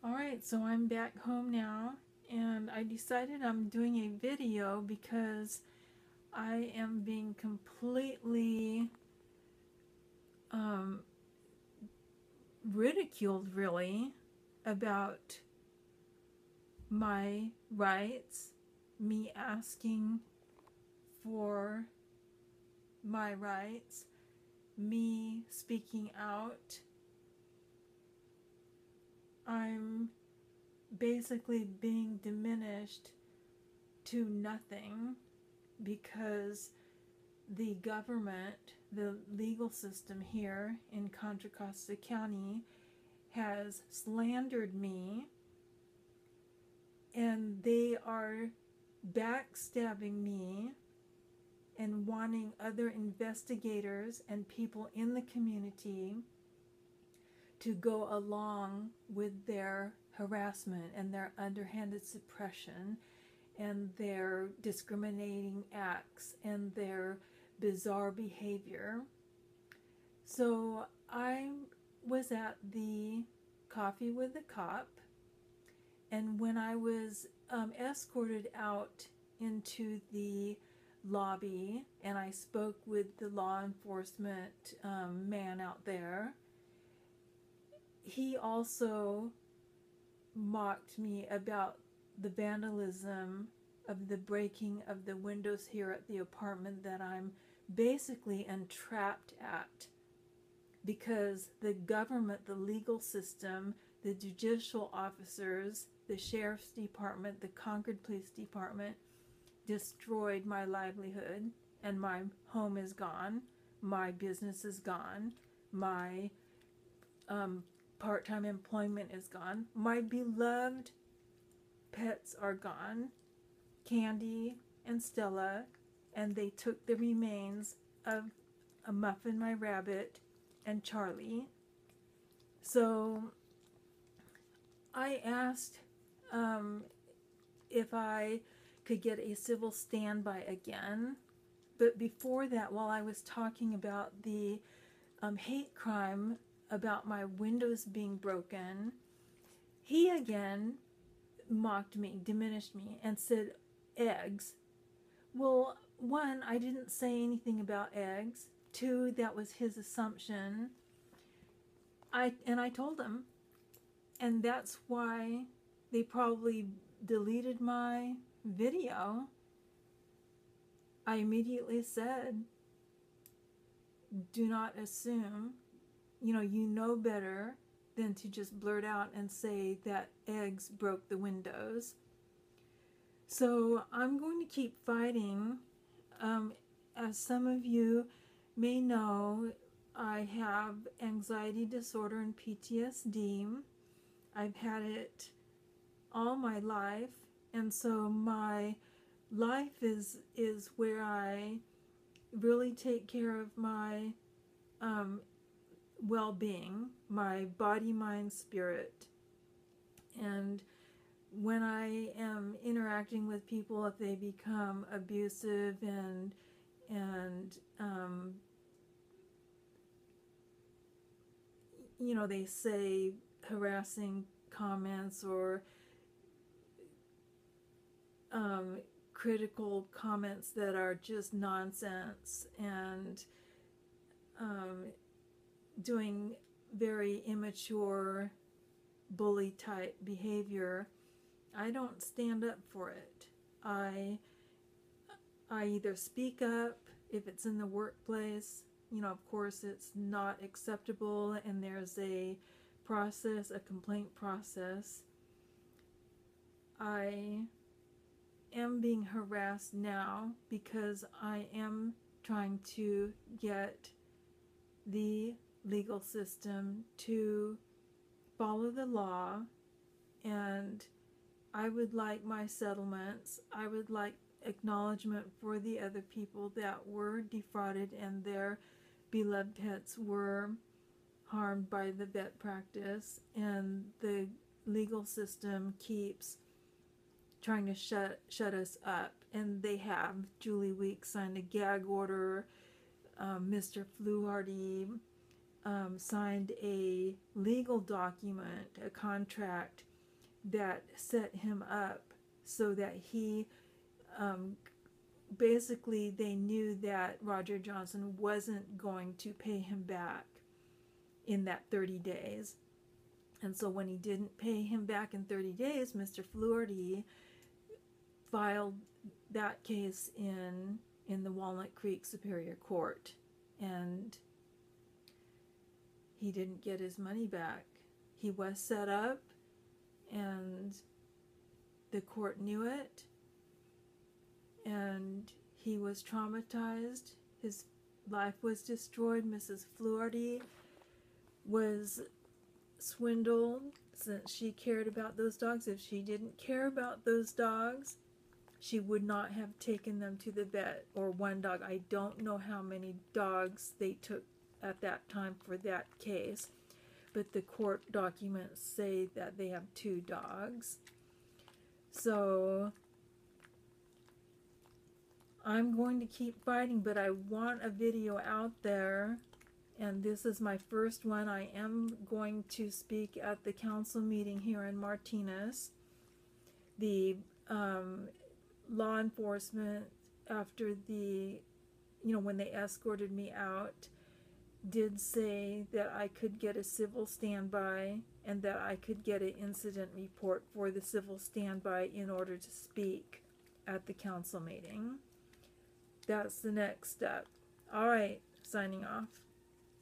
Alright, so I'm back home now, and I decided I'm doing a video because I am being completely um, ridiculed, really, about my rights, me asking for my rights, me speaking out. I'm basically being diminished to nothing because the government, the legal system here in Contra Costa County has slandered me, and they are backstabbing me and wanting other investigators and people in the community to go along with their harassment and their underhanded suppression and their discriminating acts and their bizarre behavior. So I was at the Coffee with the Cop, and when I was escorted out into the lobby and I spoke with the law enforcement man out there, he also mocked me about the vandalism of the breaking of the windows here at the apartment that I'm basically entrapped at, because the government, the legal system, the judicial officers, the sheriff's department, the Concord Police Department destroyed my livelihood, and my home is gone, my business is gone, my part-time employment is gone, my beloved pets are gone, Candy and Stella, and they took the remains of a Muffin, my rabbit, and Charlie. So I asked if I could get a civil standby again, but before that, while I was talking about the hate crime about my windows being broken, he again mocked me, diminished me, and said eggs. Well, one, I didn't say anything about eggs. Two, that was his assumption. I told him, and that's why they probably deleted my video. I immediately said, do not assume, you know better than to just blurt out and say that eggs broke the windows. So I'm going to keep fighting. As some of you may know, I have anxiety disorder and PTSD. I've had it all my life, and so my life is where I really take care of my well-being, my body, mind, spirit. And when I am interacting with people, if they become abusive and they say harassing comments or critical comments that are just nonsense and doing very immature bully type behavior, I don't stand up for it. I either speak up if it's in the workplace. Of course it's not acceptable, and there's a process, a complaint process. I am being harassed now because I am trying to get the legal system to follow the law, and I would like my settlements. I would like acknowledgement for the other people that were defrauded and their beloved pets were harmed by the vet practice, and the legal system keeps trying to shut us up, and they have. Julie Weeks signed a gag order. Mr. Fluharty signed a legal document, a contract that set him up so that he, basically they knew that Roger Johnson wasn't going to pay him back in that 30 days. And so when he didn't pay him back in 30 days, Mr. Fluharty filed that case in the Walnut Creek Superior Court. And he didn't get his money back. He was set up, and the court knew it, and he was traumatized. His life was destroyed. Mrs. Fluharty was swindled since she cared about those dogs. If she didn't care about those dogs, she would not have taken them to the vet, or one dog. I don't know how many dogs they took at that time for that case, but the court documents say that they have 2 dogs. So I'm going to keep fighting, but I want a video out there, and this is my first one. I am going to speak at the council meeting here in Martinez. The law enforcement, after the, when they escorted me out, did say that I could get a civil standby and that I could get an incident report for the civil standby in order to speak at the council meeting. That's the next step. All right, signing off.